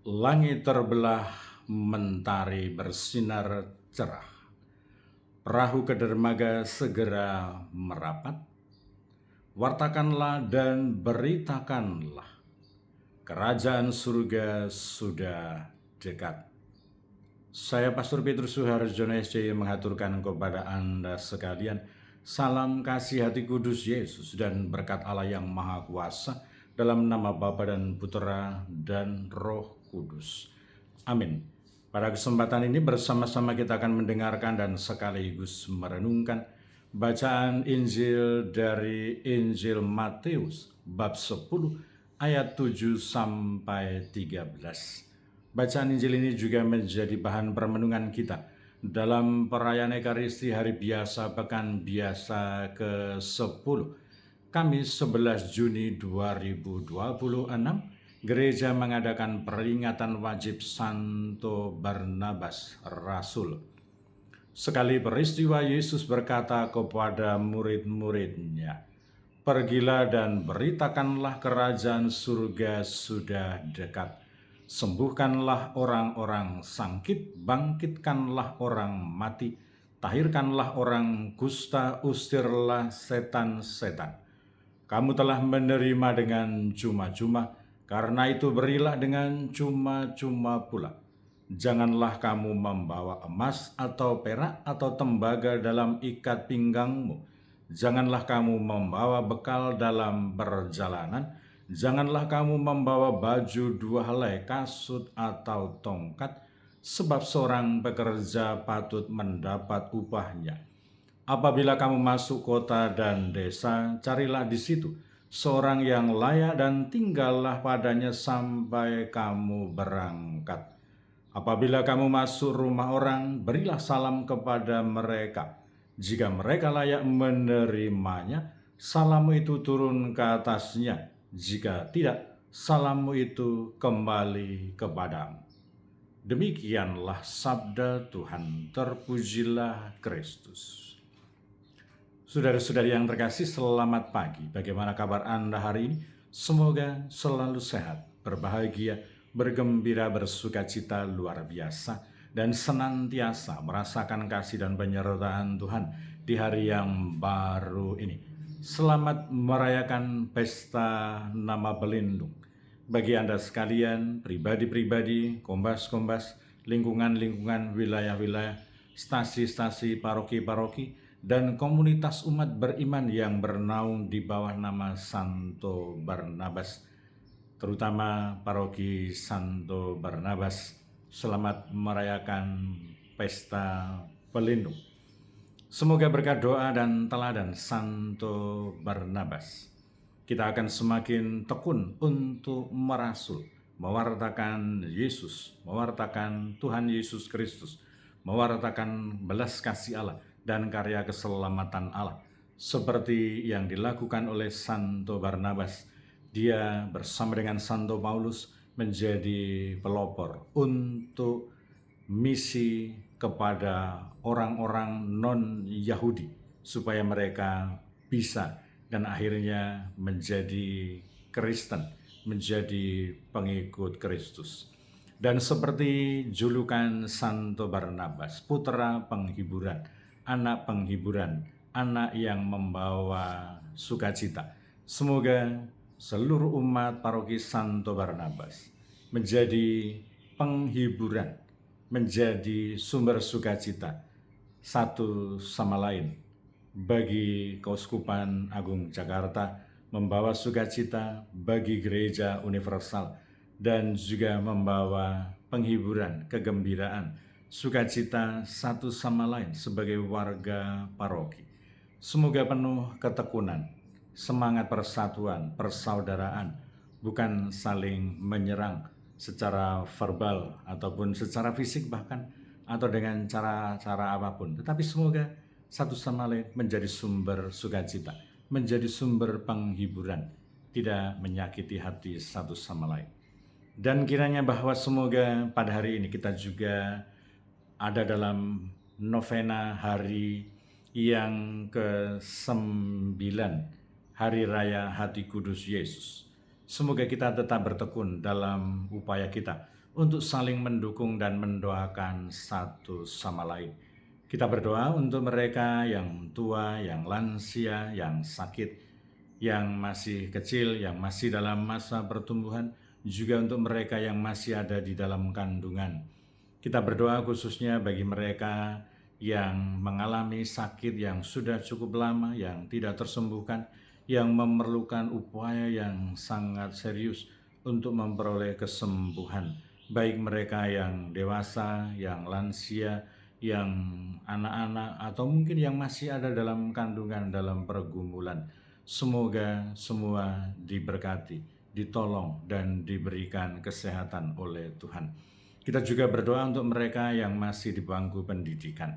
Langit terbelah, mentari bersinar cerah. Perahu ke dermaga segera merapat. Wartakanlah dan beritakanlah, kerajaan surga sudah dekat. Saya Pastor Petrus Suharjono SJ mengaturkan kepada Anda sekalian salam kasih hati kudus Yesus dan berkat Allah yang Maha Kuasa dalam nama Bapa dan Putera dan Roh Kudus. Amin. Pada kesempatan ini bersama-sama kita akan mendengarkan dan sekaligus merenungkan bacaan Injil dari Injil Matius bab 10 ayat 7 sampai 13. Bacaan Injil ini juga menjadi bahan permenungan kita dalam perayaan Ekaristi Hari Biasa Pekan Biasa ke-10 Kamis 11 Juni 2026. Gereja mengadakan peringatan wajib Santo Barnabas Rasul. Sekali peristiwa Yesus berkata kepada murid-muridnya, "Pergilah dan beritakanlah kerajaan surga sudah dekat. Sembuhkanlah orang-orang sakit, bangkitkanlah orang mati, tahirkanlah orang kusta, usirlah setan-setan. Kamu telah menerima dengan cuma-cuma, karena itu berilah dengan cuma-cuma pula. Janganlah kamu membawa emas atau perak atau tembaga dalam ikat pinggangmu. Janganlah kamu membawa bekal dalam perjalanan. Janganlah kamu membawa baju 2 helai, kasut atau tongkat, sebab seorang pekerja patut mendapat upahnya. Apabila kamu masuk kota dan desa, carilah di situ seorang yang layak dan tinggallah padanya sampai kamu berangkat. Apabila kamu masuk rumah orang, berilah salam kepada mereka. Jika mereka layak menerimanya, salammu itu turun ke atasnya. Jika tidak, salammu itu kembali kepadamu." Demikianlah sabda Tuhan. Terpujilah Kristus. Saudara-saudari yang terkasih, selamat pagi. Bagaimana kabar Anda hari ini? Semoga selalu sehat, berbahagia, bergembira, bersukacita luar biasa, dan senantiasa merasakan kasih dan penyertaan Tuhan di hari yang baru ini. Selamat merayakan pesta nama Belindung. Bagi Anda sekalian, pribadi-pribadi, kombas-kombas, lingkungan-lingkungan, wilayah-wilayah, stasi-stasi, paroki-paroki, dan komunitas umat beriman yang bernaung di bawah nama Santo Barnabas, terutama paroki Santo Barnabas, selamat merayakan pesta pelindung. Semoga berkat doa dan teladan Santo Barnabas, kita akan semakin tekun untuk merasul, mewartakan Yesus, mewartakan Tuhan Yesus Kristus, mewartakan belas kasih Allah dan karya keselamatan Allah, seperti yang dilakukan oleh Santo Barnabas. Dia bersama dengan Santo Paulus menjadi pelopor untuk misi kepada orang-orang non-Yahudi, supaya mereka bisa dan akhirnya menjadi Kristen, menjadi pengikut Kristus. Dan seperti julukan Santo Barnabas, putra penghiburan, anak penghiburan, anak yang membawa sukacita. Semoga seluruh umat paroki Santo Barnabas menjadi penghiburan, menjadi sumber sukacita satu sama lain bagi Keuskupan Agung Jakarta, membawa sukacita bagi Gereja Universal, dan juga membawa penghiburan, kegembiraan, sukacita satu sama lain sebagai warga paroki. Semoga penuh ketekunan, semangat persatuan, persaudaraan, bukan saling menyerang secara verbal ataupun secara fisik bahkan, atau dengan cara-cara apapun. Tetapi semoga satu sama lain menjadi sumber sukacita, menjadi sumber penghiburan, tidak menyakiti hati satu sama lain. Dan kiranya bahwa semoga pada hari ini kita juga ada dalam novena hari yang ke-9, Hari Raya Hati Kudus Yesus. Semoga kita tetap bertekun dalam upaya kita untuk saling mendukung dan mendoakan satu sama lain. Kita berdoa untuk mereka yang tua, yang lansia, yang sakit, yang masih kecil, yang masih dalam masa pertumbuhan, juga untuk mereka yang masih ada di dalam kandungan. Kita berdoa khususnya bagi mereka yang mengalami sakit yang sudah cukup lama, yang tidak tersembuhkan, yang memerlukan upaya yang sangat serius untuk memperoleh kesembuhan. Baik mereka yang dewasa, yang lansia, yang anak-anak, atau mungkin yang masih ada dalam kandungan, dalam pergumulan. Semoga semua diberkati, ditolong, dan diberikan kesehatan oleh Tuhan. Kita juga berdoa untuk mereka yang masih di bangku pendidikan,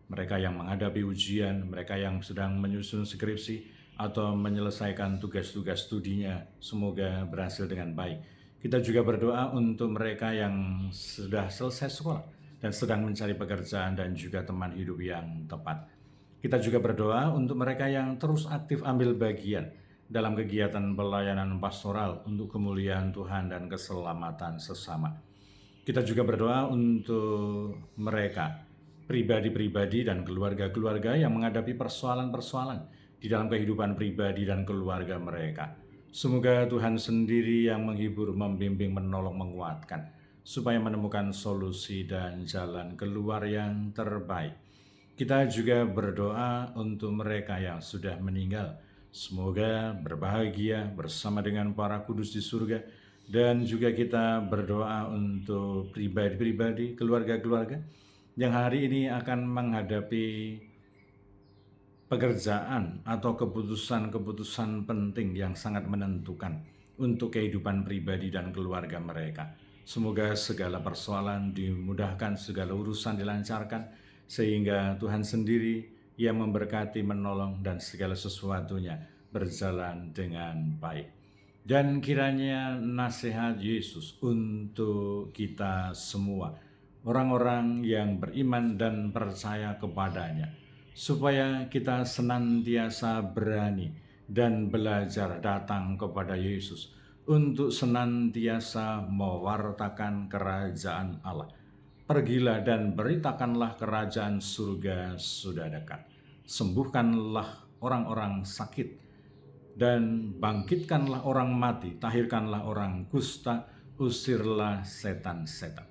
mereka yang menghadapi ujian, mereka yang sedang menyusun skripsi atau menyelesaikan tugas-tugas studinya, semoga berhasil dengan baik. Kita juga berdoa untuk mereka yang sudah selesai sekolah dan sedang mencari pekerjaan dan juga teman hidup yang tepat. Kita juga berdoa untuk mereka yang terus aktif ambil bagian dalam kegiatan pelayanan pastoral untuk kemuliaan Tuhan dan keselamatan sesama. Kita juga berdoa untuk mereka, pribadi-pribadi dan keluarga-keluarga yang menghadapi persoalan-persoalan di dalam kehidupan pribadi dan keluarga mereka. Semoga Tuhan sendiri yang menghibur, membimbing, menolong, menguatkan, supaya menemukan solusi dan jalan keluar yang terbaik. Kita juga berdoa untuk mereka yang sudah meninggal. Semoga berbahagia bersama dengan para kudus di surga. Dan juga kita berdoa untuk pribadi-pribadi, keluarga-keluarga yang hari ini akan menghadapi pekerjaan atau keputusan-keputusan penting yang sangat menentukan untuk kehidupan pribadi dan keluarga mereka. Semoga segala persoalan dimudahkan, segala urusan dilancarkan, sehingga Tuhan sendiri yang memberkati, menolong, dan segala sesuatunya berjalan dengan baik. Dan kiranya nasihat Yesus untuk kita semua, orang-orang yang beriman dan percaya kepadanya, supaya kita senantiasa berani dan belajar datang kepada Yesus untuk senantiasa mewartakan kerajaan Allah. Pergilah dan beritakanlah kerajaan surga sudah dekat. Sembuhkanlah orang-orang sakit dan bangkitkanlah orang mati, tahirkanlah orang kusta, usirlah setan-setan.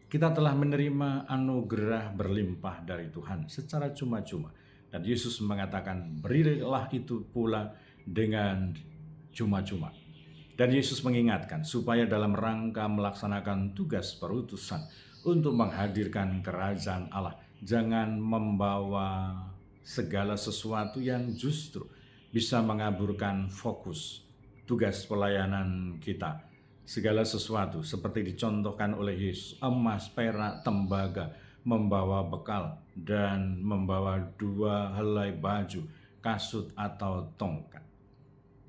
Kita telah menerima anugerah berlimpah dari Tuhan secara cuma-cuma. Dan Yesus mengatakan, berilah itu pula dengan cuma-cuma. Dan Yesus mengingatkan supaya dalam rangka melaksanakan tugas perutusan untuk menghadirkan kerajaan Allah, jangan membawa segala sesuatu yang justru bisa mengaburkan fokus tugas pelayanan kita. Segala sesuatu seperti dicontohkan oleh Yesus, emas, perak, tembaga, membawa bekal, dan membawa 2 helai baju, kasut, atau tongkat.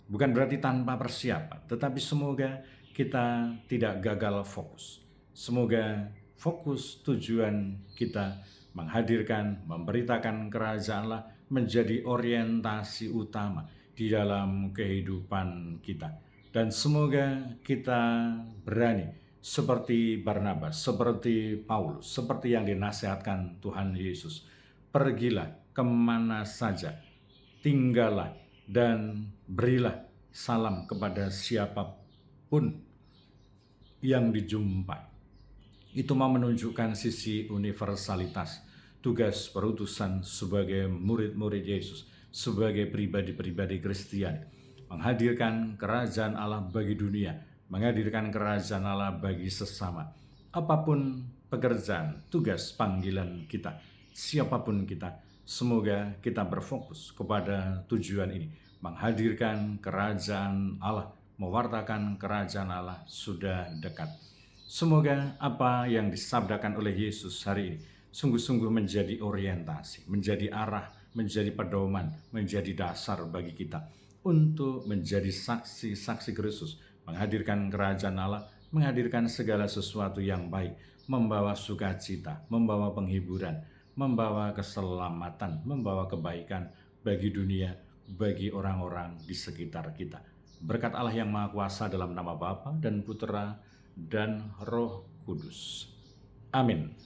Bukan berarti tanpa persiapan, tetapi semoga kita tidak gagal fokus. Semoga fokus tujuan kita menghadirkan, memberitakan kerajaan Allah menjadi orientasi utama di dalam kehidupan kita. Dan semoga kita berani seperti Barnabas, seperti Paulus, seperti yang dinasihatkan Tuhan Yesus. Pergilah kemana saja, tinggallah dan berilah salam kepada siapapun yang dijumpai. Itu mau menunjukkan sisi universalitas tugas perutusan sebagai murid-murid Yesus, sebagai pribadi-pribadi Kristiani, menghadirkan kerajaan Allah bagi dunia, menghadirkan kerajaan Allah bagi sesama. Apapun pekerjaan, tugas, panggilan kita, siapapun kita, semoga kita berfokus kepada tujuan ini, menghadirkan kerajaan Allah, mewartakan kerajaan Allah sudah dekat. Semoga apa yang disabdakan oleh Yesus hari ini sungguh-sungguh menjadi orientasi, menjadi arah, menjadi pedoman, menjadi dasar bagi kita untuk menjadi saksi-saksi Kristus, menghadirkan kerajaan Allah, menghadirkan segala sesuatu yang baik, membawa sukacita, membawa penghiburan, membawa keselamatan, membawa kebaikan bagi dunia, bagi orang-orang di sekitar kita. Berkat Allah yang Maha Kuasa dalam nama Bapa dan Putera dan Roh Kudus. Amin.